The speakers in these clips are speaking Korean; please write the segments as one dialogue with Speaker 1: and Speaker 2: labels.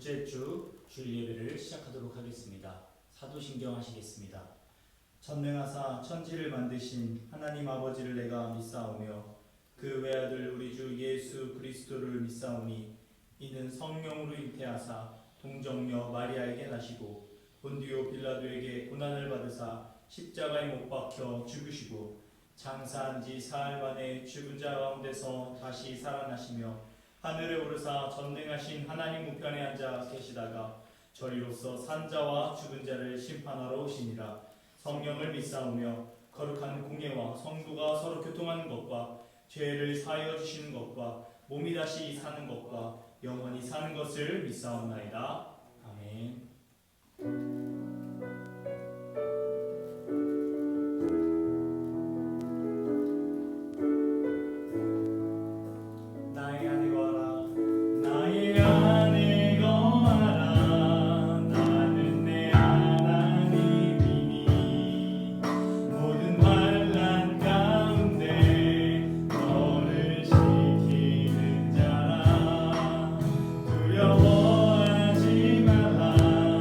Speaker 1: 둘째 주 주일 예배를 시작하도록 하겠습니다. 사도신경 하시겠습니다. 전능하사 천지를 만드신 하나님 아버지를 내가 믿사오며 그 외아들 우리 주 예수 그리스도를 믿사오니 이는 성령으로 잉태하사 동정녀 마리아에게 나시고 본디오 빌라도에게 고난을 받으사 십자가에 못 박혀 죽으시고 장사한 지 사흘 만에 죽은 자 가운데서 다시 살아나시며 하늘에 오르사 전능하신 하나님 우편에 앉아 계시다가 저리로서 산자와 죽은 자를 심판하러 오시니라. 성령을 믿사오며 거룩한 공예와 성도가 서로 교통하는 것과 죄를 사하여 주시는 것과 몸이 다시 사는 것과 영원히 사는 것을 믿사옵나이다. 아멘. 두려워하지 말라.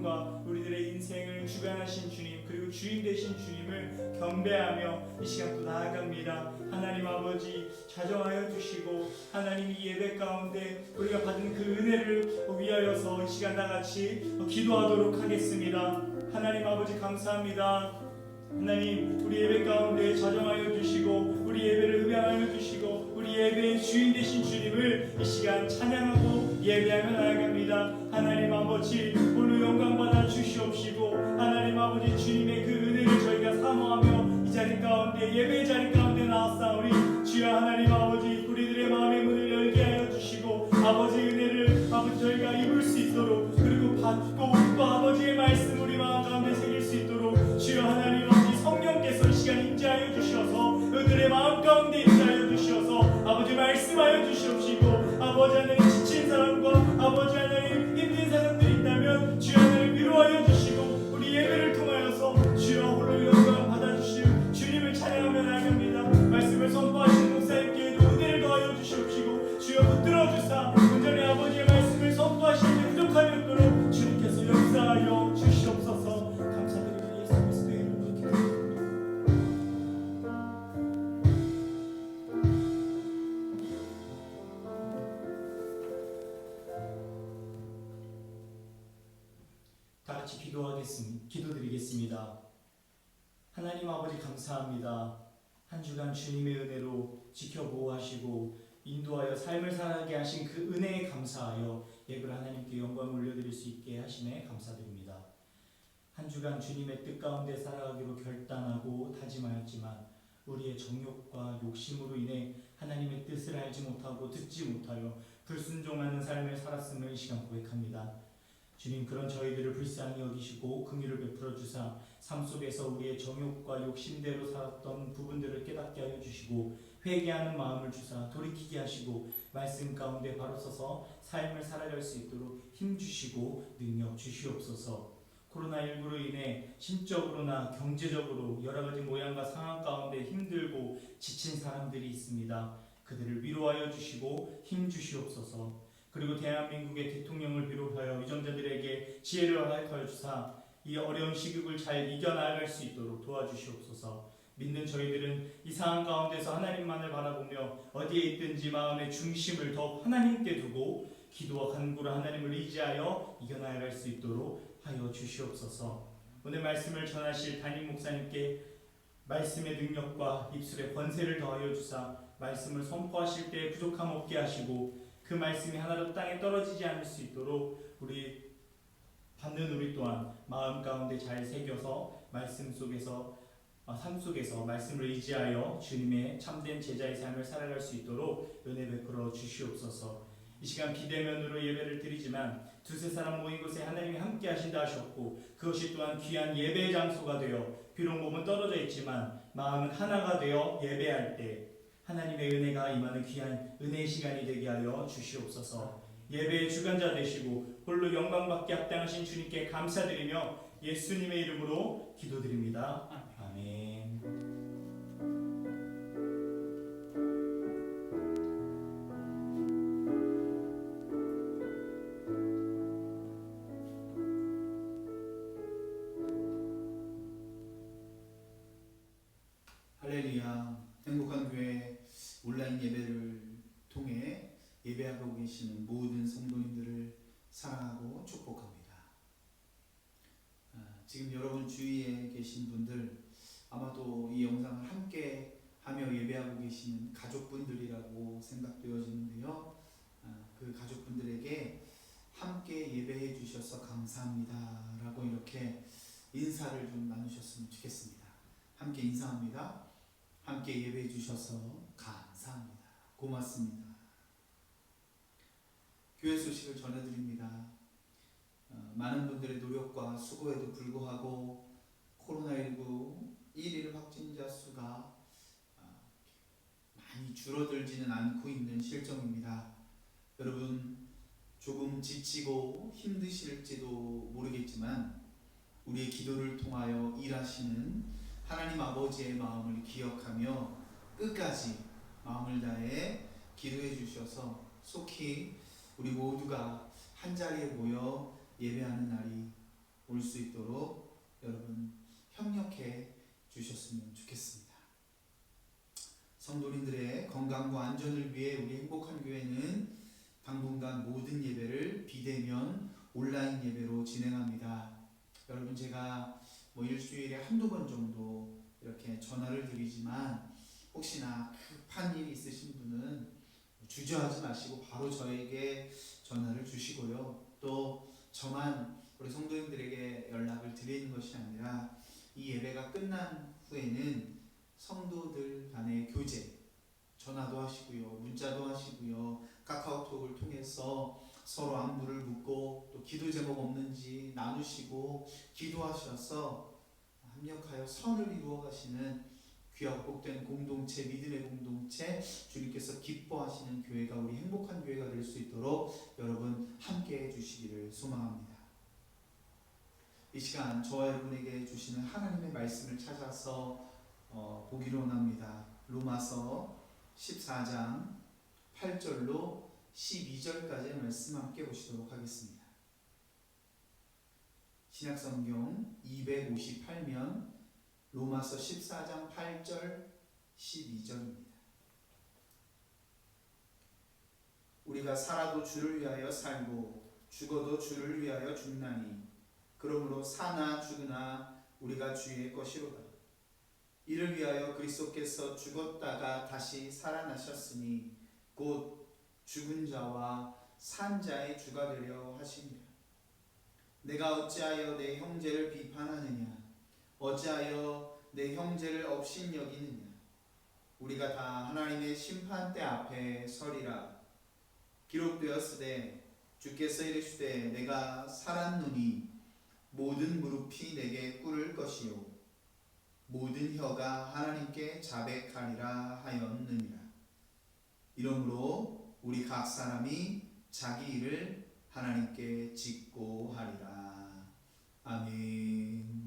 Speaker 1: 영광과 우리들의 인생을 주관하신 주님, 그리고 주인 되신 주님을 경배하며 이 시간 또 나아갑니다. 하나님 아버지 자정하여 주시고, 하나님 이 예배 가운데 우리가 받은 그 은혜를 위하여서 이 시간 다같이 기도하도록 하겠습니다. 하나님 아버지 감사합니다. 하나님 우리 예배 가운데 자정하여 주시고, 우리 예배를 음양하여 주시고, 우리 예배의 주인 되신 주님을 이 시간 찬양하고 예배하며 나아갑니다. 하나님 아버지 홀로 영광 받아 주시옵시고, 하나님 아버지 주님의 그 은혜를 저희가 사모하며 이 자리 가운데, 예배의 자리 가운데 나왔사오니 주여 하나님 아버지 우리들의 마음의 문을 열게 하여 주시고, 아버지 은혜를 아버지 저희가 입을 수 있도록, 그리고 받고 또 아버지의 말씀 우리 마음 가운데 새길 수 있도록 주여 하나님 아버지 성령께서 이 시간 임재하여 주셔서 그들의 마음 가운데 임재하여 주셔서 아버지 말씀하여 주시옵시고, 아버지 하나님 지친 사람과 아버지 하나님 힘든 사람들이 있다면 주여 하나님 위로하여 주시고, 우리 예배를 통하여서 주여 홀로 영광 받아주시오 주님을 찬양하며 나아갑니다. 말씀을 선포하시는 목사님께도 은혜를 더하여 주시옵시고, 주여 붙들어 주사 온전히 아버지의 말씀을 선포하시는 데 부족함이 없도록 주님께서 역사하여 주시옵소서. 감사드리며 예수 그리스도의 이름으로 기도드립니다. 다 같이 기도드리겠습니다. 하나님 아버지 감사합니다. 한 주간 주님의 은혜로 지켜보호하시고 인도하여 삶을 살아가게 하신 그 은혜에 감사하여 예배를 하나님께 영광을 올려드릴 수 있게 하심에 감사드립니다. 한 주간 주님의 뜻 가운데 살아가기로 결단하고 다짐하였지만 우리의 정욕과 욕심으로 인해 하나님의 뜻을 알지 못하고 듣지 못하여 불순종하는 삶을 살았음을 이 시간 고백합니다. 주님, 그런 저희들을 불쌍히 여기시고 긍휼을 베풀어 주사 삶 속에서 우리의 정욕과 욕심대로 살았던 부분들을 깨닫게 하여 주시고, 회개하는 마음을 주사 돌이키게 하시고 말씀 가운데 바로 서서 삶을 살아갈 수 있도록 힘 주시고 능력 주시옵소서. 코로나19로 인해 심적으로나 경제적으로 여러 가지 모양과 상황 가운데 힘들고 지친 사람들이 있습니다. 그들을 위로하여 주시고 힘 주시옵소서. 그리고 대한민국의 대통령을 비롯하여 위정자들에게 지혜를 허락하여 주사 이 어려운 시국을 잘 이겨나갈 수 있도록 도와주시옵소서. 믿는 저희들은 이 상황 가운데서 하나님만을 바라보며 어디에 있든지 마음의 중심을 더욱 하나님께 두고 기도와 간구로 하나님을 의지하여 이겨나갈 수 있도록 하여 주시옵소서. 오늘 말씀을 전하실 담임 목사님께 말씀의 능력과 입술의 권세를 더하여 주사 말씀을 선포하실 때 부족함 없게 하시고, 그 말씀이 하나도 땅에 떨어지지 않을 수 있도록 우리 받는 우리 또한 마음 가운데 잘 새겨서 말씀 속에서 삶 속에서 말씀을 의지하여 주님의 참된 제자의 삶을 살아갈 수 있도록 은혜 베풀어 주시옵소서. 이 시간 비대면으로 예배를 드리지만 두세 사람 모인 곳에 하나님이 함께 하신다 하셨고, 그것이 또한 귀한 예배의 장소가 되어 비록 몸은 떨어져 있지만 마음은 하나가 되어 예배할 때 하나님의 은혜가 임하는 귀한 은혜의 시간이 되게 하여 주시옵소서. 예배의 주관자 되시고 홀로 영광받게 합당하신 주님께 감사드리며 예수님의 이름으로 기도드립니다. 아멘.
Speaker 2: 할렐루야. 행복한 교회 온라인 예배를 통해 예배하고 계시는 모든 성도님들을 사랑하고 축복합니다. 지금 여러분 주위에 계신 분들, 아마도 이 영상을 함께 하며 예배하고 계시는 가족분들이라고 생각되어지는데요. 그 가족분들에게 함께 예배해 주셔서 감사합니다 라고 이렇게 인사를 좀 나누셨으면 좋겠습니다. 함께 인사합니다. 함께 예배해 주셔서 감사합니다. 고맙습니다. 교회 소식을 전해드립니다. 많은 분들의 노력과 수고에도 불구하고 코로나19 1일 확진자 수가 많이 줄어들지는 않고 있는 실정입니다. 여러분 조금 지치고 힘드실지도 모르겠지만 우리의 기도를 통하여 일하시는 하나님 아버지의 마음을 기억하며 끝까지 마음을 다해 기도해 주셔서 속히 우리 모두가 한자리에 모여 예배하는 날이 올 수 있도록 여러분 협력해 주셨으면 좋겠습니다. 성도님들의 건강과 안전을 위해 우리 행복한 교회는 당분간 모든 예배를 비대면 온라인 예배로 진행합니다. 여러분, 제가 일주일에 한두 번 정도 이렇게 전화를 드리지만 혹시나 급한 일이 있으신 분은 주저하지 마시고 바로 저에게 전화를 주시고요. 또 저만 우리 성도님들에게 연락을 드리는 것이 아니라 이 예배가 끝난 후에는 성도들 간의 교제, 전화도 하시고요, 문자도 하시고요, 카카오톡을 통해서 서로 안부를 묻고 또 기도 제목 없는지 나누시고 기도하셔서 합력하여 선을 이루어 가시는 귀하고 복된 공동체, 믿음의 공동체, 주님께서 기뻐하시는 교회가 우리 행복한 교회가 될 수 있도록 여러분 함께 해주시기를 소망합니다. 이 시간 저와 여러분에게 주시는 하나님의 말씀을 찾아서 보기로 원합니다. 로마서 14장 8절로 12절까지의 말씀 함께 보시도록 하겠습니다. 신약성경 258면 로마서 14장 8절 12절입니다. 우리가 살아도 주를 위하여 살고 죽어도 주를 위하여 죽나니 그러므로 사나 죽으나 우리가 주의 것이로다. 이를 위하여 그리스도께서 죽었다가 다시 살아나셨으니 곧 죽은 자와 산 자의 주가 되려 하심이라. 내가 어찌하여 내 형제를 비판하느냐? 어찌하여 내 형제를 업신여기느냐? 우리가 다 하나님의 심판대 앞에 서리라. 기록되었으되 주께서 이르시되 내가 살았노니 모든 무릎이 내게 꿇을 것이요 모든 혀가 하나님께 자백하리라 하였느니라. 이러므로 우리 각 사람이 자기 일을 하나님께 짓고 하리라. 아멘.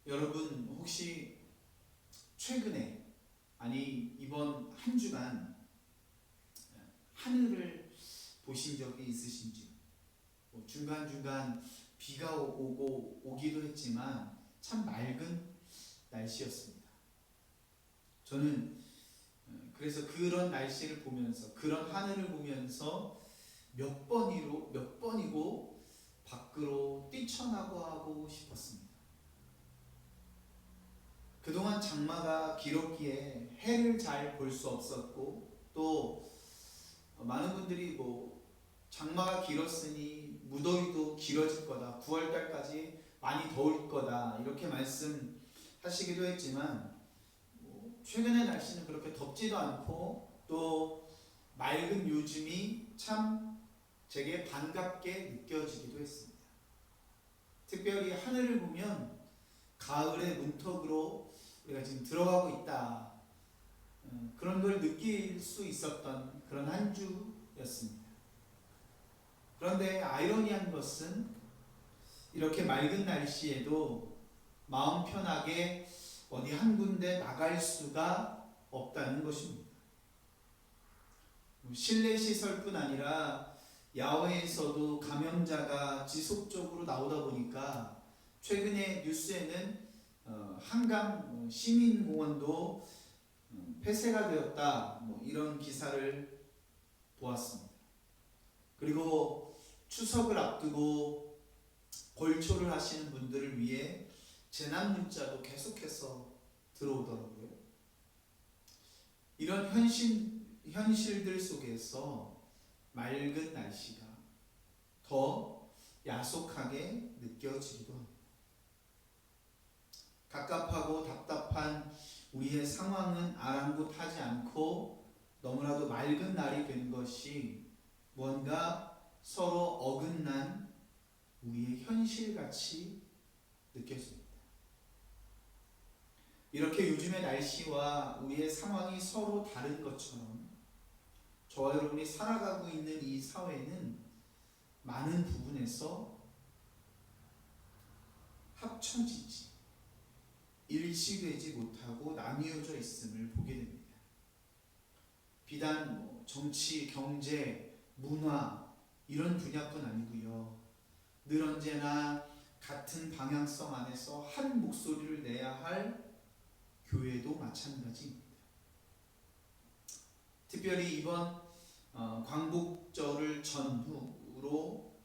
Speaker 2: 여러분, 혹시 최근에 아니 이번 한 주간 하늘을 보신 적이 있으신지요? 중간중간 비가 오기도 했지만 참 맑은 날씨였습니다. 저는 그래서 그런 날씨를 보면서 그런 하늘을 보면서 몇 번이고 밖으로 뛰쳐나가고 싶었습니다. 그동안 장마가 길었기에 해를 잘 볼 수 없었고 또 많은 분들이 장마가 길었으니 무더위도 길어질 거다. 9월달까지 많이 더울 거다. 이렇게 말씀하시기도 했지만 최근의 날씨는 그렇게 덥지도 않고 또 맑은 요즘이 참 제게 반갑게 느껴지기도 했습니다. 특별히 하늘을 보면 가을의 문턱으로 우리가 지금 들어가고 있다. 그런 걸 느낄 수 있었던 그런 한 주였습니다. 그런데 아이러니한 것은 이렇게 맑은 날씨에도 마음 편하게 어디 한 군데 나갈 수가 없다는 것입니다. 실내 시설뿐 아니라 야외에서도 감염자가 지속적으로 나오다 보니까 최근에 뉴스에는 한강 시민공원도 폐쇄가 되었다, 이런 기사를 보았습니다. 그리고 추석을 앞두고 골초를 하시는 분들을 위해 재난 문자도 계속해서 들어오더라고요. 이런 현실들 속에서 맑은 날씨가 더 야속하게 느껴지기도 합니다. 갑갑하고 답답한 우리의 상황은 아랑곳하지 않고 너무나도 맑은 날이 된 것이 뭔가 서로 어긋난 우리의 현실같이 느껴집니다. 이렇게 요즘의 날씨와 우리의 상황이 서로 다른 것처럼 저와 여러분이 살아가고 있는 이 사회는 많은 부분에서 합쳐지지 일치되지 못하고 나뉘어져 있음을 보게 됩니다. 비단 정치, 경제, 문화 이런 분야뿐 아니고요. 늘 언제나 같은 방향성 안에서 한 목소리를 내야 할 교회도 마찬가지입니다. 특별히 이번 광복절을 전후로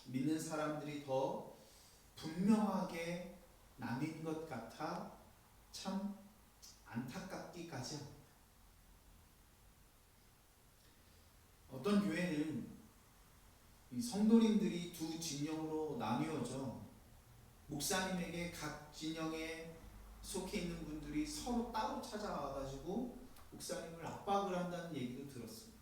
Speaker 2: 믿는 사람들이 더 분명하게 나뉜 것 같아 참 안타깝기까지 합니다. 어떤 교회는 이 성도님들이 두 진영으로 나뉘어져 목사님에게 각 진영에 속해 있는 분들이 서로 따로 찾아와가지고 목사님을 압박을 한다는 얘기도 들었습니다.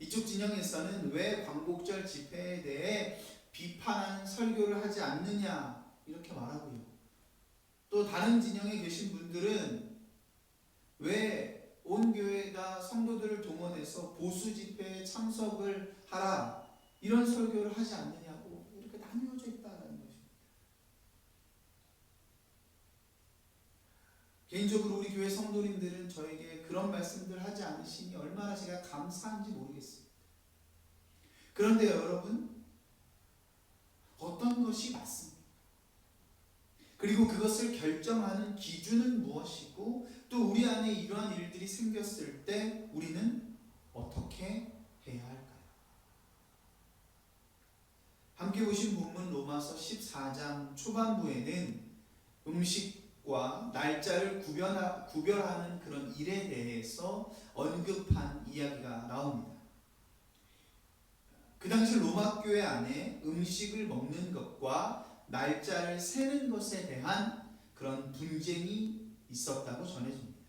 Speaker 2: 이쪽 진영에서는 왜 광복절 집회에 대해 비판하는 설교를 하지 않느냐 이렇게 말하고요. 또 다른 진영에 계신 분들은 왜 온 교회가 성도들을 동원해서 보수 집회에 참석을 하라 이런 설교를 하지 않느냐고 이렇게 나뉘어져 있다는 것입니다. 개인적으로 우리 교회 성도님들은 저에게 그런 말씀들 하지 않으시니 얼마나 제가 감사한지 모르겠습니다. 그런데 여러분, 어떤 것이 맞습니까? 그리고 그것을 결정하는 기준은 무엇이고 또 우리 안에 이러한 일들이 생겼을 때 우리는 어떻게 해야 할까요? 함께 보신 본문 로마서 14장 초반부에는 음식과 날짜를 구별하는 그런 일에 대해서 언급한 이야기가 나옵니다. 그 당시 로마 교회 안에 음식을 먹는 것과 날짜를 세는 것에 대한 그런 분쟁이 있었다고 전해집니다.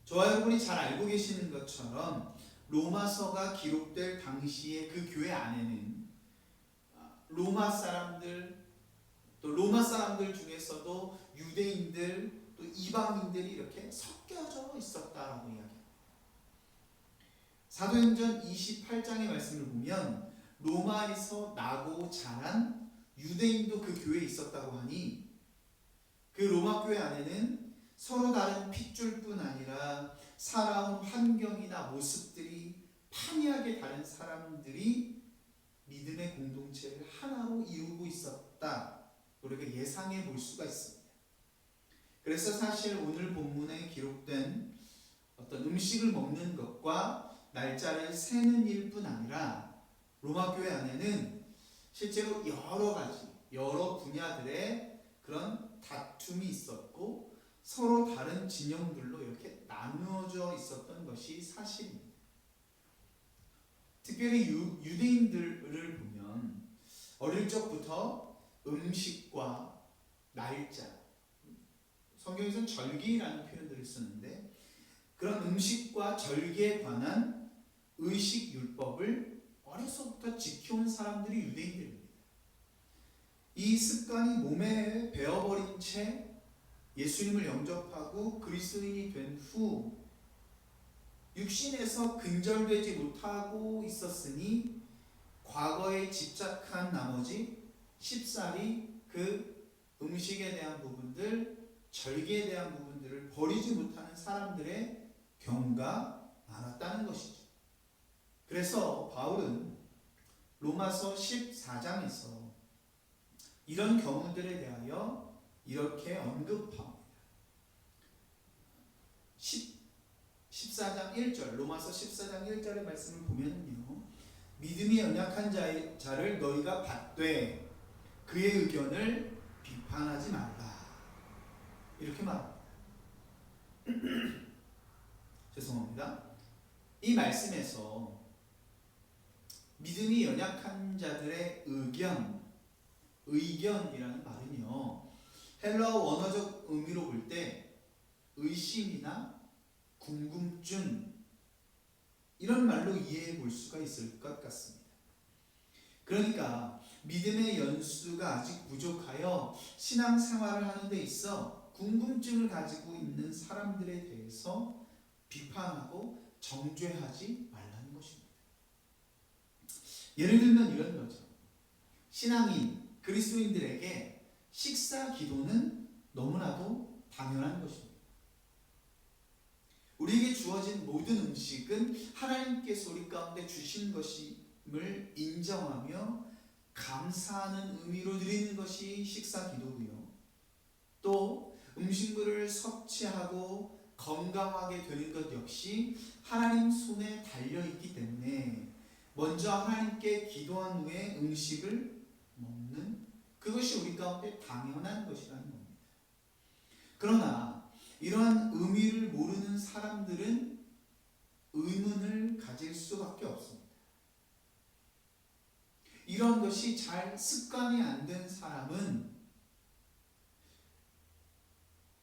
Speaker 2: 저와 여러분이 잘 알고 계시는 것처럼 로마서가 기록될 당시에 그 교회 안에는 로마 사람들 또 로마 사람들 중에서도 유대인들 또 이방인들이 이렇게 섞여져 있었다라고 이야기합니다. 사도행전 28장의 말씀을 보면 로마에서 나고 자란 유대인도 그 교회에 있었다고 하니 그 로마 교회 안에는 서로 다른 핏줄뿐 아니라 살아온 환경이나 모습들이 판이하게 다른 사람들이 믿음의 공동체를 하나로 이루고 있었다. 우리가 예상해 볼 수가 있습니다. 그래서 사실 오늘 본문에 기록된 어떤 음식을 먹는 것과 날짜를 세는 일뿐 아니라 로마 교회 안에는 실제로 여러 분야들의 그런 다툼이 있었고 서로 다른 진영들로 이렇게 나누어져 있었던 것이 사실입니다. 특별히 유대인들을 보면 어릴 적부터 음식과 날짜, 성경에서는 절기라는 표현들을 쓰는데 그런 음식과 절기에 관한 의식 율법을 어려서부터 지켜온 사람들이 유대인들입니다. 이 습관이 몸에 배어버린 채 예수님을 영접하고 그리스도인이 된 후 육신에서 근절되지 못하고 있었으니 과거에 집착한 나머지 쉽사리 그 음식에 대한 부분들, 절기에 대한 부분들을 버리지 못하는 사람들의 경우가 많았다는 것이죠. 그래서 바울은 로마서 14장에서 이런 경우들에 대하여 이렇게 언급합니다. 14장 1절, 로마서 14장 1절의 말씀을 보면요, 믿음이 연약한 자를 너희가 받되 그의 의견을 비판하지 말라 이렇게 말합니다. 죄송합니다. 이 말씀에서 믿음이 연약한 자들의 의견이라는 말은요, 헬라어 원어적 의미로 볼 때 의심이나 궁금증 이런 말로 이해해 볼 수가 있을 것 같습니다. 그러니까 믿음의 연수가 아직 부족하여 신앙생활을 하는 데 있어 궁금증을 가지고 있는 사람들에 대해서 비판하고 정죄하지 말라는 것입니다. 예를 들면 이런 거죠. 신앙인, 그리스도인들에게 식사 기도는 너무나도 당연한 것입니다. 우리에게 주어진 모든 음식은 하나님께서 우리 가운데 주신 것임을 인정하며 감사하는 의미로 드리는 것이 식사 기도고요. 또 음식물을 섭취하고 건강하게 되는 것 역시 하나님 손에 달려있기 때문에 먼저 하나님께 기도한 후에 음식을 먹는 그것이 우리 가운데 당연한 것이라는 겁니다. 그러나 이러한 의미를 모르는 사람들은 의문을 가질 수밖에 없습니다. 이런 것이 잘 습관이 안 된 사람은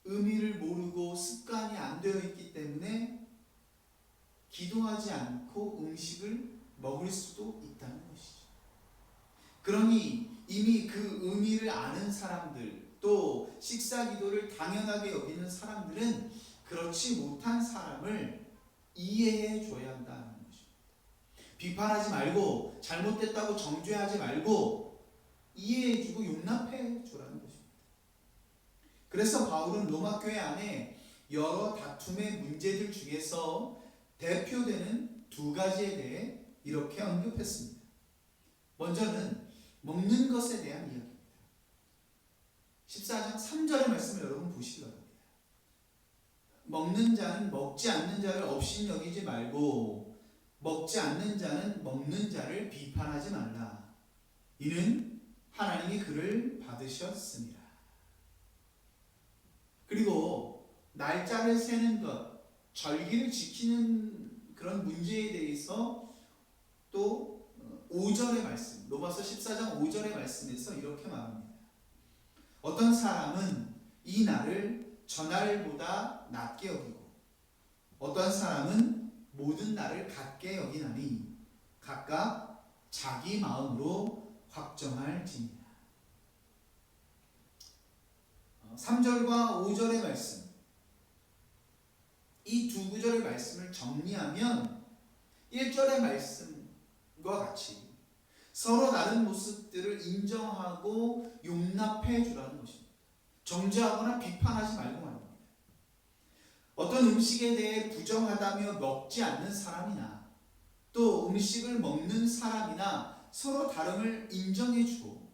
Speaker 2: 의미를 모르고 습관이 안 되어 있기 때문에 기도하지 않고 음식을 먹을 수도 있다는 것이죠. 그러니 이미 그 의미를 아는 사람들, 또 식사 기도를 당연하게 여기는 사람들은 그렇지 못한 사람을 이해해 줘야 한다는 것입니다. 비판하지 말고 잘못됐다고 정죄하지 말고 이해해 주고 용납해 주라는 것입니다. 그래서 바울은 로마 교회 안에 여러 다툼의 문제들 중에서 대표되는 두 가지에 대해 이렇게 언급했습니다. 먼저는 먹는 것에 대한 이야기입니다. 14장 3절의 말씀을 여러분 보시기 바랍니다. 먹는 자는 먹지 않는 자를 없인 여기지 말고 먹지 않는 자는 먹는 자를 비판하지 말라. 이는 하나님이 그를 받으셨습니다. 그리고 날짜를 세는 것, 절기를 지키는 그런 문제에 대해서 또 5절의 말씀, 로마서 14장 5절의 말씀에서 이렇게 말합니다. 어떤 사람은 이 날을 전날보다 낮게 여기고 어떤 사람은 모든 날을 같게 여기나니 각각 자기 마음으로 확정할지니라. 3절과 5절의 말씀, 이 두 구절의 말씀을 정리하면 1절의 말씀과 같이 서로 다른 모습들을 인정하고 용납해 주라는 것입니다. 정죄하거나 비판하지 말고 말입니다. 어떤 음식에 대해 부정하다며 먹지 않는 사람이나 또 음식을 먹는 사람이나 서로 다름을 인정해 주고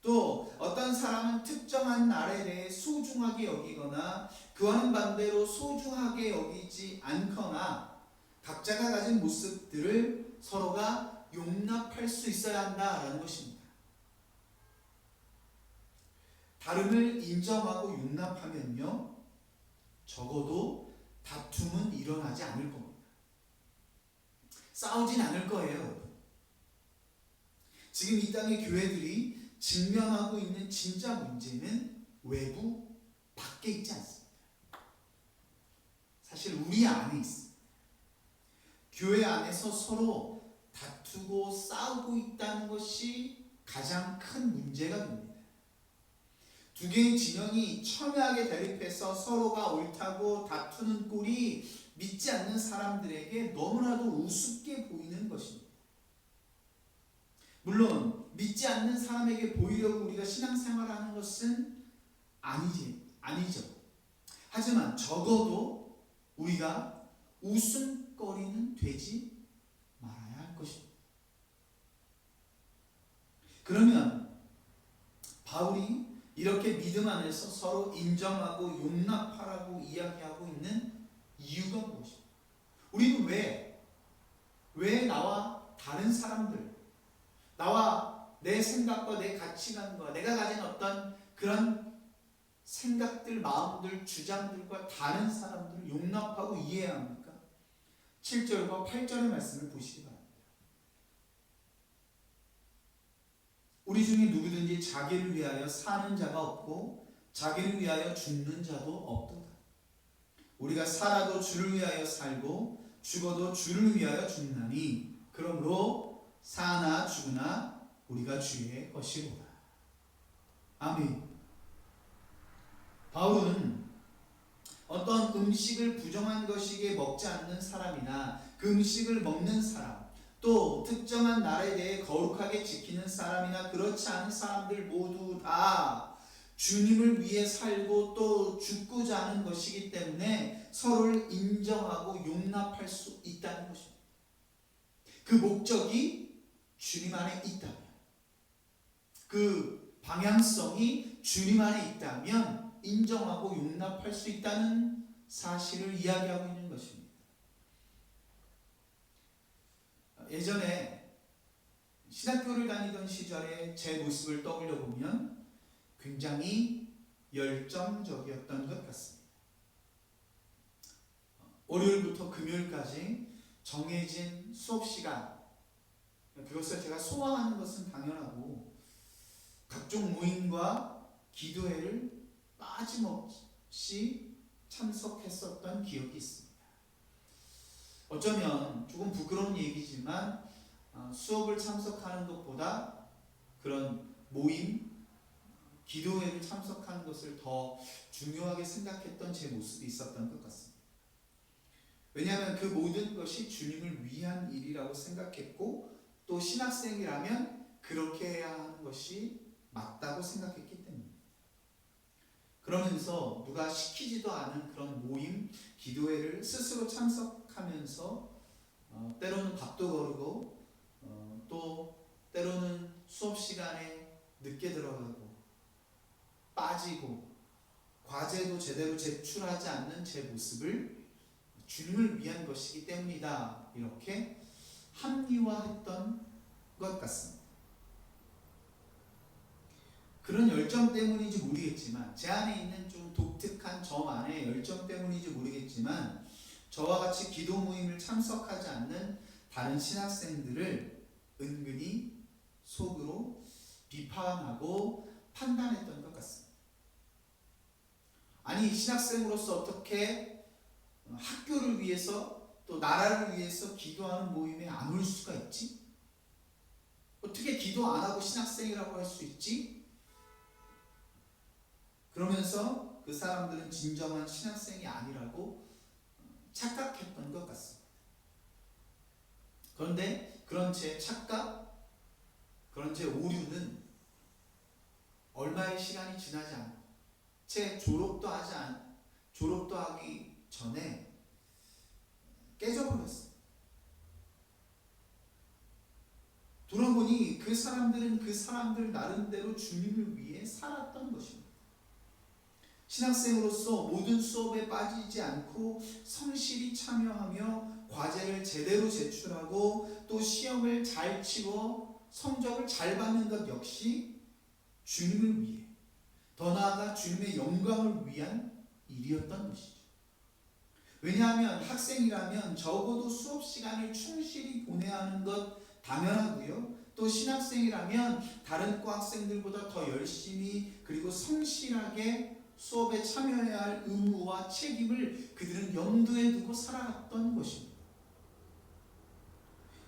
Speaker 2: 또 어떤 사람은 특정한 날에 대해 소중하게 여기거나 그와는 반대로 소중하게 여기지 않거나 각자가 가진 모습들을 서로가 용납할 수 있어야 한다라는 것입니다. 다름을 인정하고 용납하면요, 적어도 다툼은 일어나지 않을 겁니다. 싸우진 않을 거예요, 여러분. 지금 이 땅의 교회들이 직면하고 있는 진짜 문제는 외부 밖에 있지 않습니다. 사실 우리 안에 있습니다. 교회 안에서 서로 다투고 싸우고 있다는 것이 가장 큰 문제가 됩니다. 두 개의 진영이 첨예하게 대립해서 서로가 옳다고 다투는 꼴이 믿지 않는 사람들에게 너무나도 우습게 보이는 것입니다. 물론 믿지 않는 사람에게 보이려고 우리가 신앙생활을 하는 것은 아니죠. 하지만 적어도 우리가 웃음거리는 되지 말아야 할 것입니다. 그러면 바울이 이렇게 믿음 안에서 서로 인정하고 용납하라고 이야기하고 있는 이유가 무엇입니까? 우리는 왜 나와 다른 사람들, 나와 내 생각과 내 가치관과 내가 가진 어떤 그런 생각들, 마음들, 주장들과 다른 사람들을 용납하고 이해해야 합니까? 7절과 8절의 말씀을 보시기 바랍니다. 우리 중에 누구든지 자기를 위하여 사는 자가 없고 자기를 위하여 죽는 자도 없도다. 우리가 살아도 주를 위하여 살고 죽어도 주를 위하여 죽나니 그러므로 사나 죽으나 우리가 주의 것이로다. 아멘. 바울은 어떤 음식을 부정한 것이기에 먹지 않는 사람이나 그 음식을 먹는 사람, 또 특정한 날에 대해 거룩하게 지키는 사람이나 그렇지 않은 사람들 모두 다 주님을 위해 살고 또 죽고자 하는 것이기 때문에 서로를 인정하고 용납할 수 있다는 것입니다. 그 목적이 주님 안에 있다면, 그 방향성이 주님 안에 있다면 인정하고 용납할 수 있다는 사실을 이야기하고 있는 것입니다. 예전에 신학교를 다니던 시절에 제 모습을 떠올려 보면 굉장히 열정적이었던 것 같습니다. 월요일부터 금요일까지 정해진 수업 시간, 그것을 제가 소화하는 것은 당연하고 각종 모임과 기도회를 빠짐없이 참석했었던 기억이 있습니다. 어쩌면 조금 부끄러운 얘기지만 수업을 참석하는 것보다 그런 모임, 기도회를 참석하는 것을 더 중요하게 생각했던 제 모습이 있었던 것 같습니다. 왜냐하면 그 모든 것이 주님을 위한 일이라고 생각했고 또 신학생이라면 그렇게 해야 하는 것이 맞다고 생각했기 때문입니다. 그러면서 누가 시키지도 않은 그런 모임, 기도회를 스스로 참석하면서 때로는 밥도 거르고 또 때로는 수업 시간에 늦게 들어가고 빠지고 과제도 제대로 제출하지 않는 제 모습을 주님을 위한 것이기 때문이다, 이렇게 합리화했던 것 같습니다. 그런 열정 때문인지 모르겠지만, 제 안에 있는 좀 독특한 저만의 열정 때문인지 모르겠지만, 저와 같이 기도 모임을 참석하지 않는 다른 신학생들을 은근히 속으로 비판하고 판단했던 것 같습니다. 아니, 신학생으로서 어떻게 학교를 위해서 또 나라를 위해서 기도하는 모임에 안 올 수가 있지? 어떻게 기도 안 하고 신학생이라고 할 수 있지? 그러면서 그 사람들은 진정한 신학생이 아니라고 착각했던 것 같습니다. 그런데 그런 제 착각, 그런 제 오류는 얼마의 시간이 지나지 않고 제 졸업도 하기 전에 깨져버렸어요. 돌아보니 그 사람들은 그 사람들 나름대로 주님을 위해 살았던 것입니다. 신학생으로서 모든 수업에 빠지지 않고 성실히 참여하며 과제를 제대로 제출하고 또 시험을 잘 치고 성적을 잘 받는 것 역시 주님을 위해, 더 나아가 주님의 영광을 위한 일이었던 것이죠. 왜냐하면 학생이라면 적어도 수업 시간을 충실히 보내야 하는 것 당연하고요. 또 신학생이라면 다른 과 학생들보다 더 열심히 그리고 성실하게 수업에 참여해야 할 의무와 책임을 그들은 염두에 두고 살아갔던 것입니다.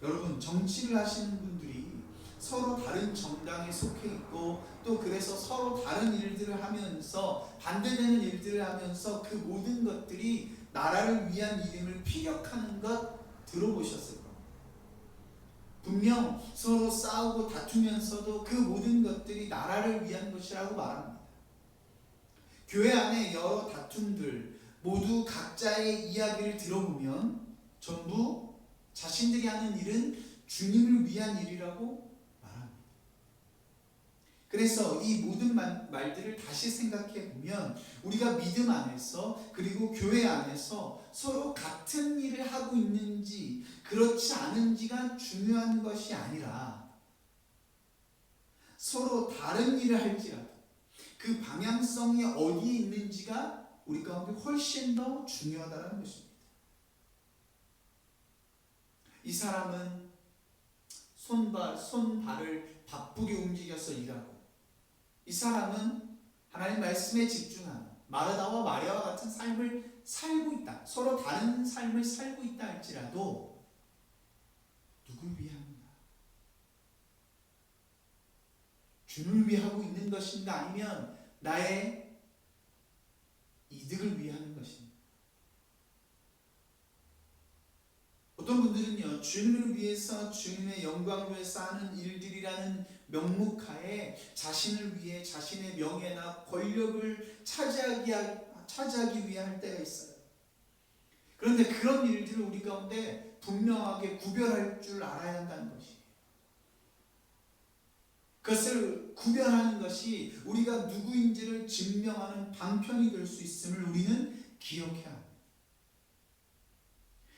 Speaker 2: 여러분, 정치를 하시는 분들이 서로 다른 정당에 속해 있고 또 그래서 서로 다른 일들을 하면서 반대되는 일들을 하면서 그 모든 것들이 나라를 위한 일임을 피력하는 것 들어보셨을 겁니다. 분명 서로 싸우고 다투면서도 그 모든 것들이 나라를 위한 것이라고 말합니다. 교회 안에 여러 다툼들 모두 각자의 이야기를 들어보면 전부 자신들이 하는 일은 주님을 위한 일이라고 말합니다. 그래서 이 모든 말들을 다시 생각해 보면 우리가 믿음 안에서 그리고 교회 안에서 서로 같은 일을 하고 있는지 그렇지 않은지가 중요한 것이 아니라 서로 다른 일을 할지라도 그 방향성이 어디에 있는지가 우리 가운데 훨씬 더 중요하다는 것입니다. 이 사람은 손발을 바쁘게 움직여서 일하고, 이 사람은 하나님 말씀에 집중하는 마르다와 마리아와 같은 삶을 살고 있다. 서로 다른 삶을 살고 있다 할지라도 누굴 위하는가? 주를 위하고 있는 것인가, 아니면 나의 이득을 위하는 것인가? 어떤 분들은요, 주님을 위해서 주님의 영광을 위해서 하는 일들이라는 명목하에 자신을 위해 자신의 명예나 권력을 차지하기 위해 할 때가 있어요. 그런데 그런 일들을 우리 가운데 분명하게 구별할 줄 알아야 한다는 것이에요. 그것을 구별하는 것이 우리가 누구인지를 증명하는 방편이 될 수 있음을 우리는 기억해야 합니다.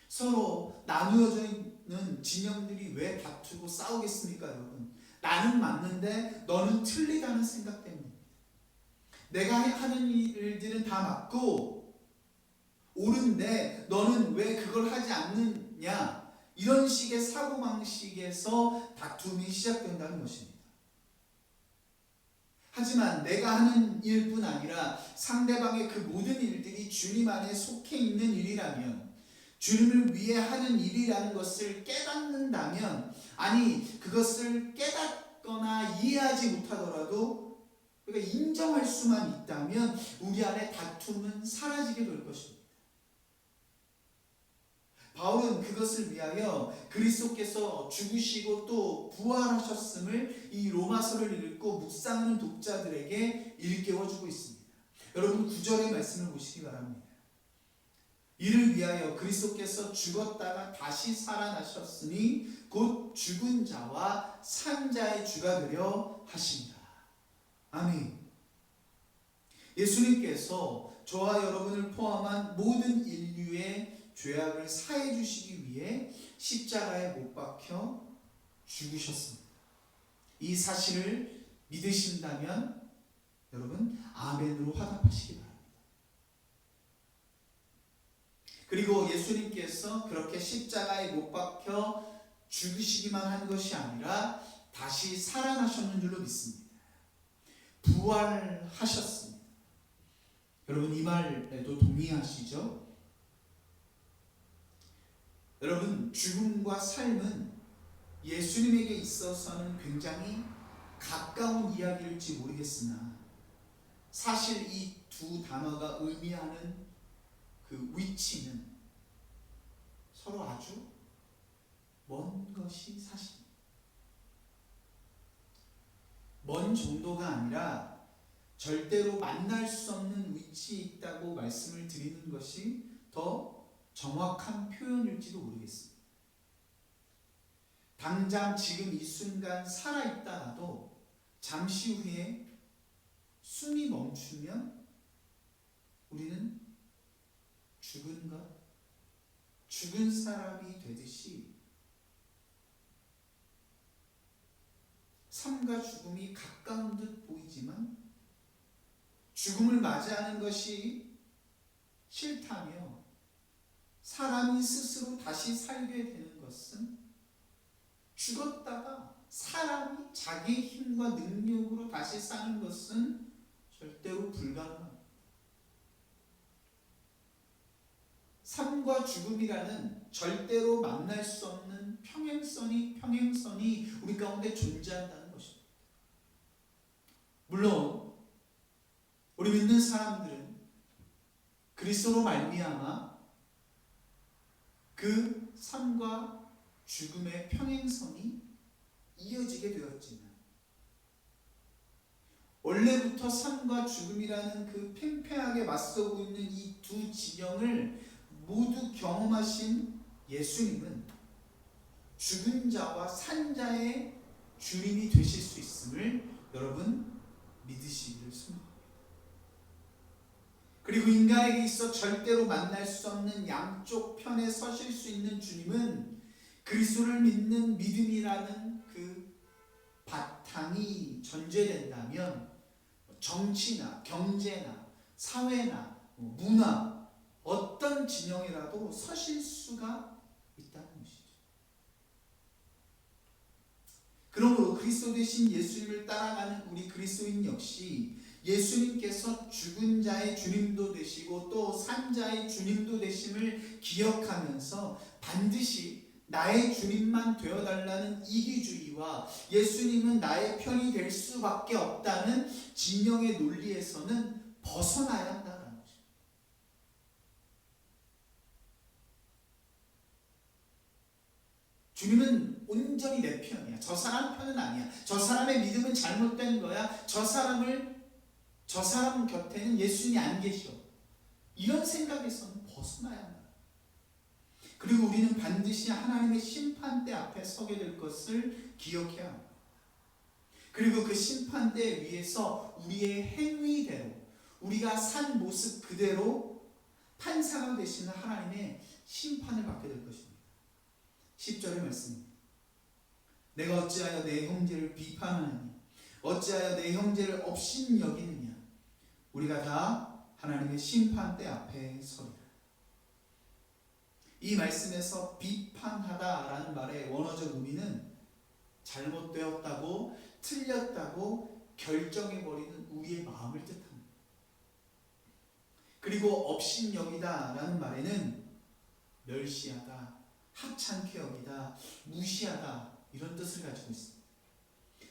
Speaker 2: 서로 나누어져 있는 진영들이 왜 다투고 싸우겠습니까, 여러분? 나는 맞는데 너는 틀리다는 생각 때문입니다. 내가 하는 일들은 다 맞고 옳은데 너는 왜 그걸 하지 않느냐, 이런 식의 사고방식에서 다툼이 시작된다는 것입니다. 하지만 내가 하는 일뿐 아니라 상대방의 그 모든 일들이 주님 안에 속해 있는 일이라면, 주님을 위해 하는 일이라는 것을 깨닫는다면, 아니 그것을 깨닫거나 이해하지 못하더라도 그러니까 인정할 수만 있다면 우리 안에 다툼은 사라지게 될 것입니다. 바울은 그것을 위하여 그리스도께서 죽으시고 또 부활하셨음을 이 로마서를 읽고 묵상하는 독자들에게 일깨워주고 있습니다. 여러분 9절의 말씀을 보시기 바랍니다. 이를 위하여 그리스도께서 죽었다가 다시 살아나셨으니 곧 죽은 자와 산 자의 주가 되려 하신다. 아멘. 예수님께서 저와 여러분을 포함한 모든 인류의 죄악을 사해 주시기 위해 십자가에 못 박혀 죽으셨습니다. 이 사실을 믿으신다면 여러분 아멘으로 화답하시기 바랍니다. 그리고 예수님께서 그렇게 십자가에 못 박혀 죽으시기만 한 것이 아니라 다시 살아나셨는 줄로 믿습니다. 부활하셨습니다. 여러분 이 말에도 동의하시죠? 여러분 죽음과 삶은 예수님에게 있어서는 굉장히 가까운 이야기일지 모르겠으나 사실 이 두 단어가 의미하는 그 위치는 서로 아주 먼 것이 사실입니다. 먼 정도가 아니라 절대로 만날 수 없는 위치에 있다고 말씀을 드리는 것이 더 정확한 표현일지도 모르겠습니다. 당장 지금 이 순간 살아있다가도 잠시 후에 숨이 멈추면 우리는 죽은 것, 죽은 사람이 되듯이 삶과 죽음이 가까운 듯 보이지만 죽음을 맞이하는 것이 싫다며 사람이 스스로 다시 살게 되는 것은 죽었다가 사람이 자기 힘과 능력으로 다시 사는 것은 절대로 불가능합니다. 삶과 죽음이라는 절대로 만날 수 없는 평행선이 우리 가운데 존재한다는 것입니다. 물론 우리 믿는 사람들은 그리스도로 말미암아 그 삶과 죽음의 평행선이 이어지게 되었지만 원래부터 삶과 죽음이라는 그 팽팽하게 맞서고 있는 이 두 진영을 모두 경험하신 예수님은 죽은 자와 산 자의 주님이 되실 수 있음을 여러분 믿으시기를 소망합니다. 그리고 인간에게 있어 절대로 만날 수 없는 양쪽 편에 서실 수 있는 주님은 그리스도를 믿는 믿음이라는 그 바탕이 전제된다면 정치나 경제나 사회나 문화 어떤 진영이라도 서실 수가 있다는 것이죠. 그러므로 그리스도 되신 예수님을 따라가는 우리 그리스도인 역시 예수님께서 죽은 자의 주님도 되시고 또 산 자의 주님도 되심을 기억하면서 반드시 나의 주님만 되어달라는 이기주의와 예수님은 나의 편이 될 수밖에 없다는 진영의 논리에서는 벗어나야 한다는 것입니다. 주님은 온전히 내 편이야. 저 사람 편은 아니야. 저 사람의 믿음은 잘못된 거야. 저 사람 곁에는 예수님이 안 계셔. 이런 생각에서는 벗어나야 한다. 그리고 우리는 반드시 하나님의 심판대 앞에 서게 될 것을 기억해야 합니다. 그리고 그 심판대 위에서 우리의 행위대로, 우리가 산 모습 그대로 판사가 되시는 하나님의 심판을 받게 될 것입니다. 10절의 말씀입니다. 내가 어찌하여 내 형제를 비판하느냐, 어찌하여 내 형제를 업신여기느냐. 우리가 다 하나님의 심판대 앞에 서리라. 이 말씀에서 비판하다라는 말의 원어적 의미는 잘못되었다고, 틀렸다고 결정해버리는 우리의 마음을 뜻합니다. 그리고 업신여기다라는 말에는 멸시하다, 하찮게 여기다, 무시하다, 이런 뜻을 가지고 있습니다.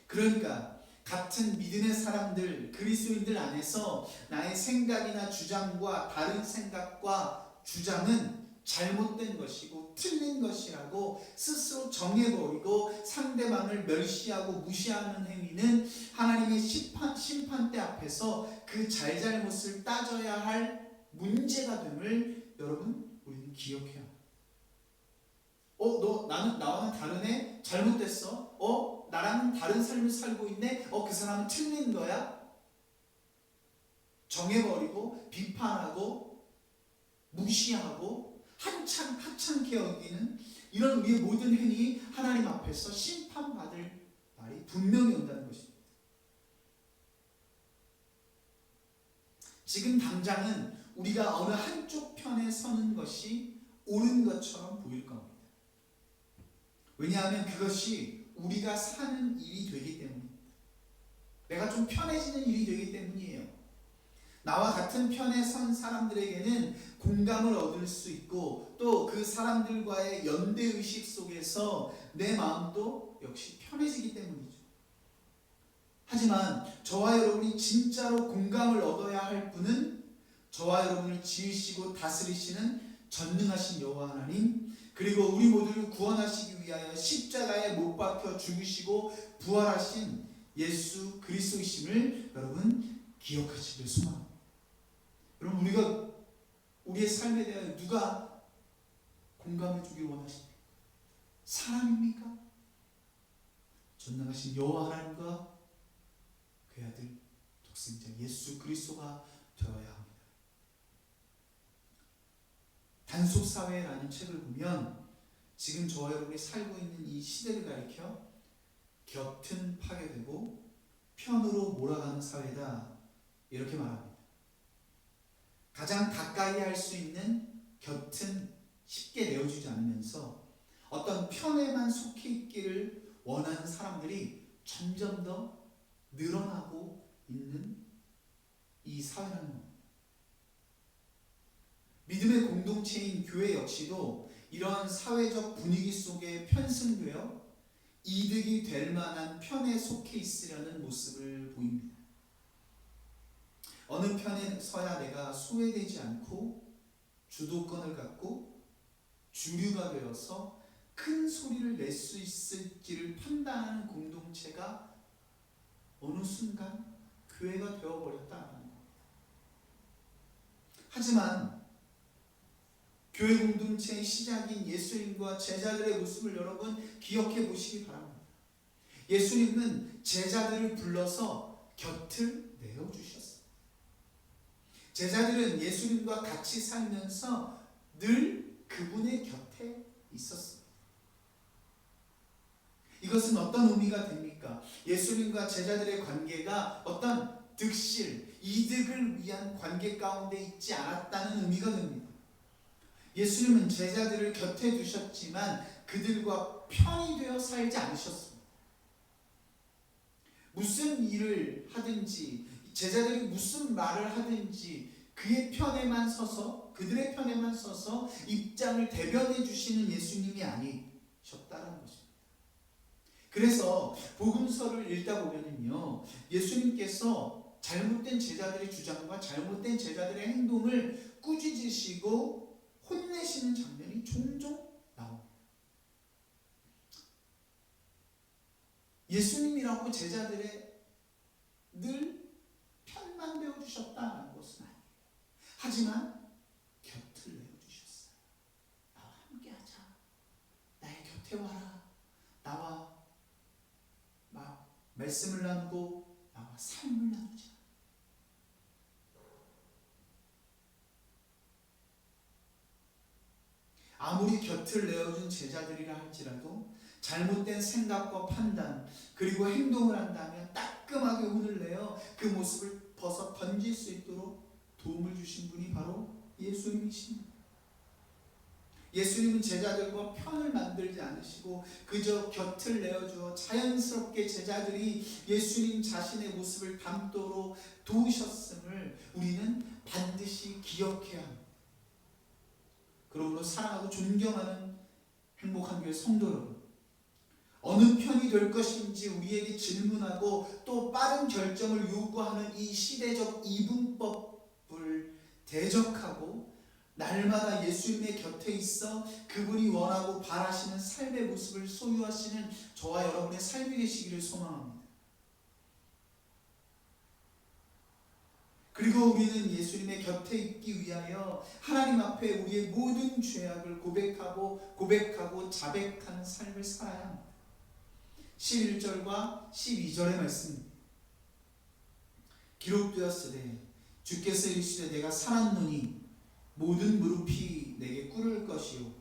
Speaker 2: 그러니까 같은 믿음의 사람들, 그리스도인들 안에서 나의 생각이나 주장과 다른 생각과 주장은 잘못된 것이고 틀린 것이라고 스스로 정해버리고 상대방을 멸시하고 무시하는 행위는 하나님의 심판대 앞에서 그 잘잘못을 따져야 할 문제가 됨을 여러분 우리는 기억해야 합니다. 나는 나와는 다르네? 잘못됐어? 나랑은 다른 삶을 살고 있네? 그 사람은 틀린 거야? 정해버리고 비판하고 무시하고 하찮게 여기는 이런 우리의 모든 행위 하나님 앞에서 심판받을 날이 분명히 온다는 것입니다. 지금 당장은 우리가 어느 한쪽 편에 서는 것이 옳은 것처럼 보일 겁니다. 왜냐하면 그것이 우리가 사는 일이 되기 때문입니다. 내가 좀 편해지는 일이 되기 때문이에요. 나와 같은 편에 선 사람들에게는 공감을 얻을 수 있고 또 그 사람들과의 연대의식 속에서 내 마음도 역시 편해지기 때문이죠. 하지만 저와 여러분이 진짜로 공감을 얻어야 할 분은 저와 여러분을 지으시고 다스리시는 전능하신 여호와 하나님, 그리고 우리 모두를 구원하시기 위하여 십자가에 못 박혀 죽으시고 부활하신 예수 그리스도이심을 여러분 기억하시길 소망합니다. 여러분 우리의 삶에 대하여 누가 공감해 주길 원하십니까? 사람입니까? 전능하신 여호와 하나님과 그의 아들 독생자 예수 그리스도가 되어야 합니다. 단속사회라는 책을 보면 지금 저와 여러분이 살고 있는 이 시대를 가리켜 곁은 파괴되고 편으로 몰아가는 사회다, 이렇게 말합니다. 가장 가까이 할 수 있는 곁은 쉽게 내어주지 않으면서 어떤 편에만 속해 있기를 원하는 사람들이 점점 더 늘어나고 있는 이 사회라는 겁니다. 믿음의 공동체인 교회 역시도 이러한 사회적 분위기 속에 편승되어 이득이 될 만한 편에 속해 있으려는 모습을 보입니다. 어느 편에 서야 내가 소외되지 않고 주도권을 갖고 주류가 되어서 큰 소리를 낼 수 있을지를 판단하는 공동체가 어느 순간 교회가 되어버렸다는 겁니다. 하지만 교회 공동체의 시작인 예수님과 제자들의 모습을 여러분 기억해 보시기 바랍니다. 예수님은 제자들을 불러서 곁을 내어주셨어요. 제자들은 예수님과 같이 살면서 늘 그분의 곁에 있었습니다. 이것은 어떤 의미가 됩니까? 예수님과 제자들의 관계가 어떤 득실, 이득을 위한 관계 가운데 있지 않았다는 의미가 됩니다. 예수님은 제자들을 곁에 두셨지만 그들과 편이 되어 살지 않으셨습니다. 무슨 일을 하든지 제자들이 무슨 말을 하든지 그의 편에만 서서, 그들의 편에만 서서 입장을 대변해 주시는 예수님이 아니셨다는 것입니다. 그래서 복음서를 읽다 보면요, 예수님께서 잘못된 제자들의 주장과 잘못된 제자들의 행동을 꾸짖으시고 혼내시는 장면이 종종 나옵니다. 예수님이라고 제자들의 늘 편만 배워주셨다는 것은 아니에요. 하지만 곁을 내어주셨어요. 나와 함께 하자. 앞에 와라. 나와 말씀을 나누고 나와 삶을 나누자. 아무리 곁을 내어준 제자들이라 할지라도 잘못된 생각과 판단 그리고 행동을 한다면 따끔하게 혼을 내어 그 모습을 벗어 던질 수 있도록 도움을 주신 분이 바로 예수님이십니다. 예수님은 제자들과 편을 만들지 않으시고 그저 곁을 내어주어 자연스럽게 제자들이 예수님 자신의 모습을 담도록 도우셨음을 우리는 반드시 기억해야 합니다. 그러므로 사랑하고 존경하는 행복한 교회 성도 여러분, 어느 편이 될 것인지 우리에게 질문하고 또 빠른 결정을 요구하는 이 시대적 이분법을 대적하고 날마다 예수님의 곁에 있어 그분이 원하고 바라시는 삶의 모습을 소유하시는 저와 여러분의 삶이 되시기를 소망합니다. 그리고 우리는 예수님의 곁에 있기 위하여 하나님 앞에 우리의 모든 죄악을 고백하고 자백하는 삶을 살아야 합니다. 11절과 12절의 말씀입니다. 기록되었으되 주께서 이르시되 내가 살았노니 모든 무릎이 내게 꿇을 것이요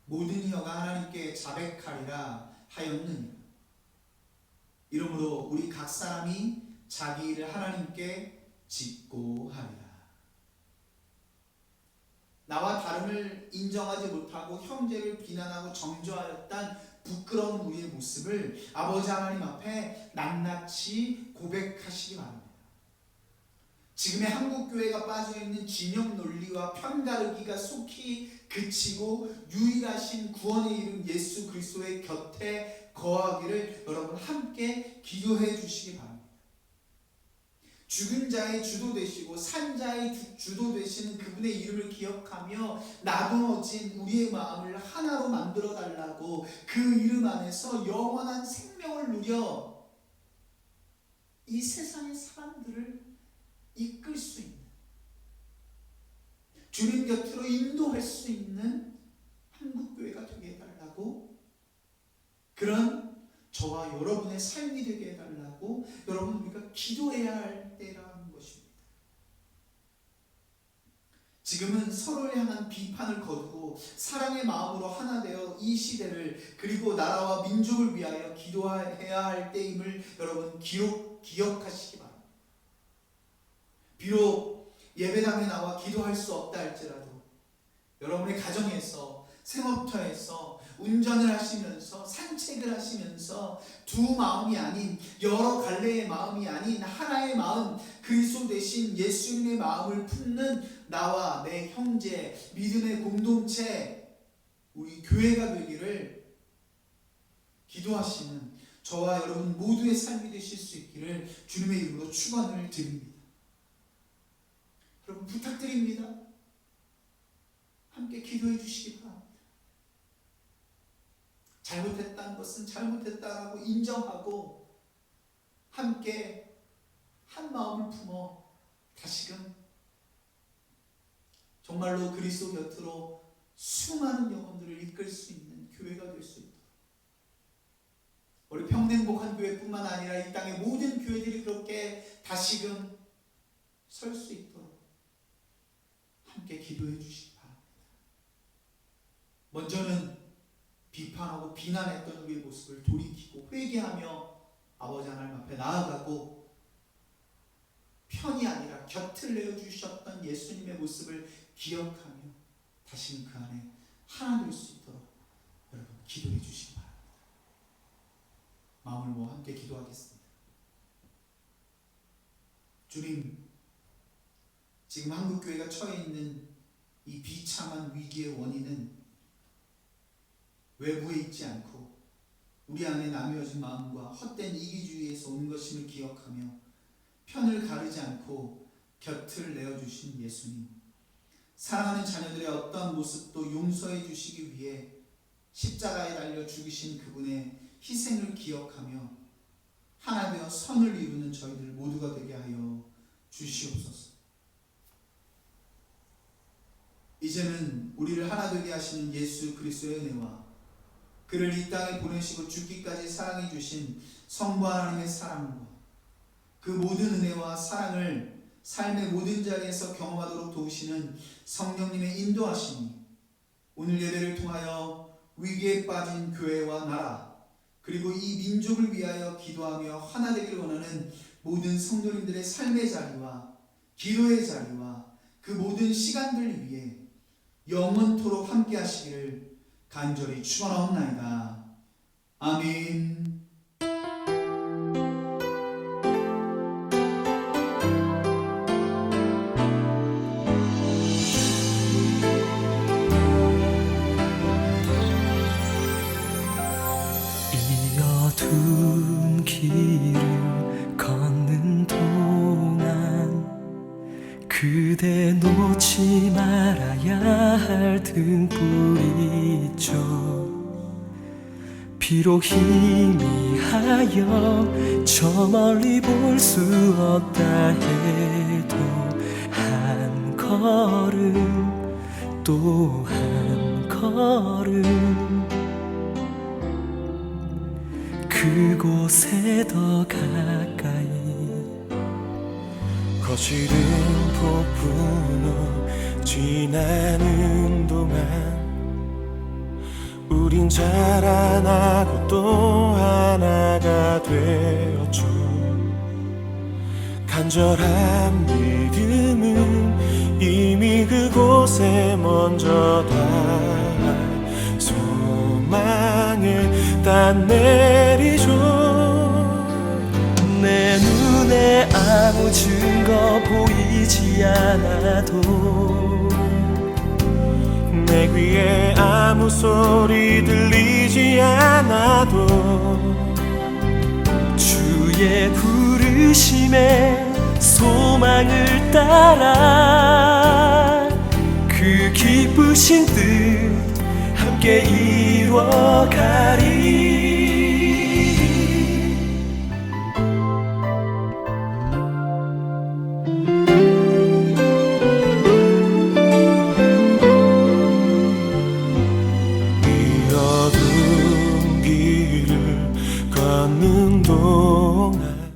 Speaker 2: 모든 혀가 하나님께 자백하리라 하였느니라. 이러므로 우리 각 사람이 자기 일을 하나님께 짓고 하리라. 나와 다름을 인정하지 못하고 형제를 비난하고 정죄하였던 부끄러운 우리의 모습을 아버지 하나님 앞에 낱낱이 고백하시기 바랍니다. 지금의 한국교회가 빠져있는 진영 논리와 편가르기가 속히 그치고 유일하신 구원의 이름 예수 그리스도의 곁에 거하기를 여러분 함께 기도해 주시기 바랍니다. 죽은 자의 주도 되시고 산 자의 주도 되시는 그분의 이름을 기억하며 나누어진 우리의 마음을 하나로 만들어 달라고 그 이름 안에서 영원한 생명을 누려 이 세상의 사람들을 이끌 수 있는 주님 곁으로 인도할 수 있는 한국교회가 되게 해달라고 그런 저와 여러분의 삶이 되게 해달라고 여러분 우리가 기도해야 할 때라는 것입니다. 지금은 서로를 향한 비판을 거두고 사랑의 마음으로 하나 되어 이 시대를 그리고 나라와 민족을 위하여 기도해야 할 때임을 여러분 기억하시기 바랍니다. 비록 예배당에 나와 기도할 수 없다 할지라도 여러분의 가정에서 생업터에서 운전을 하시면서 산책을 하시면서 두 마음이 아닌 여러 갈래의 마음이 아닌 하나의 마음 그리스도 대신 예수님의 마음을 품는 나와 내 형제 믿음의 공동체 우리 교회가 되기를 기도하시는 저와 여러분 모두의 삶이 되실 수 있기를 주님의 이름으로 축원을 드립니다. 여러분 부탁드립니다. 함께 기도해 주시기 바랍니다. 잘못했다는 것은 잘못했다라고 인정하고 함께 한 마음을 품어 다시금 정말로 그리스도 곁으로 수많은 영혼들을 이끌 수 있는 교회가 될 수 있도록 우리 평생복한 교회뿐만 아니라 이 땅의 모든 교회들이 그렇게 다시금 설 수 있도록 함께 기도해 주시기 바랍니다. 먼저는 비판하고 비난했던 우리의 모습을 돌이키고 회개하며 아버지 하나님 앞에 나아가고 편이 아니라 곁을 내어주셨던 예수님의 모습을 기억하며 다시는 그 안에 하나 될 수 있도록 여러분 기도해 주시기 바랍니다. 마음을 모아 함께 기도하겠습니다. 주님, 지금 한국교회가 처해 있는 이 비참한 위기의 원인은 외부에 있지 않고 우리 안에 나누어진 마음과 헛된 이기주의에서 온 것임을 기억하며 편을 가르지 않고 곁을 내어주신 예수님, 사랑하는 자녀들의 어떠한 모습도 용서해 주시기 위해 십자가에 달려 죽으신 그분의 희생을 기억하며 하나 되어 선을 이루는 저희들 모두가 되게 하여 주시옵소서. 이제는 우리를 하나 되게 하시는 예수 그리스도의 은혜와 그를 이 땅에 보내시고 죽기까지 사랑해 주신 성부 하나님의 사랑과 그 모든 은혜와 사랑을 삶의 모든 자리에서 경험하도록 도우시는 성령님의 인도하심이 오늘 예배를 통하여 위기에 빠진 교회와 나라 그리고 이 민족을 위하여 기도하며 하나 되기를 원하는 모든 성도님들의 삶의 자리와 기도의 자리와 그 모든 시간들 위해 영원토록 함께 하시기를 간절히 축원하옵나이다. 아멘.
Speaker 3: 이 어두운 길을 걷는 동안 그대 놓지 말아야 할 등불이 있죠. 비록 희미하여 저 멀리 볼 수 없다 해도 한 걸음 또 한 걸음 그곳에 더 가까이
Speaker 4: 거칠은 폭풍우 지나는 동안 우린 자라나고 또 하나가 되었죠. 간절한 믿음은 이미 그곳에 먼저 닿아 소망을 딴내리죠.
Speaker 3: 내 눈에 아무 증거 보이지 않아도
Speaker 4: 내 귀에 아무 소리 들리지 않아도
Speaker 3: 주의 부르심에 소망을 따라 그 기쁘신 뜻 함께 이루어가리.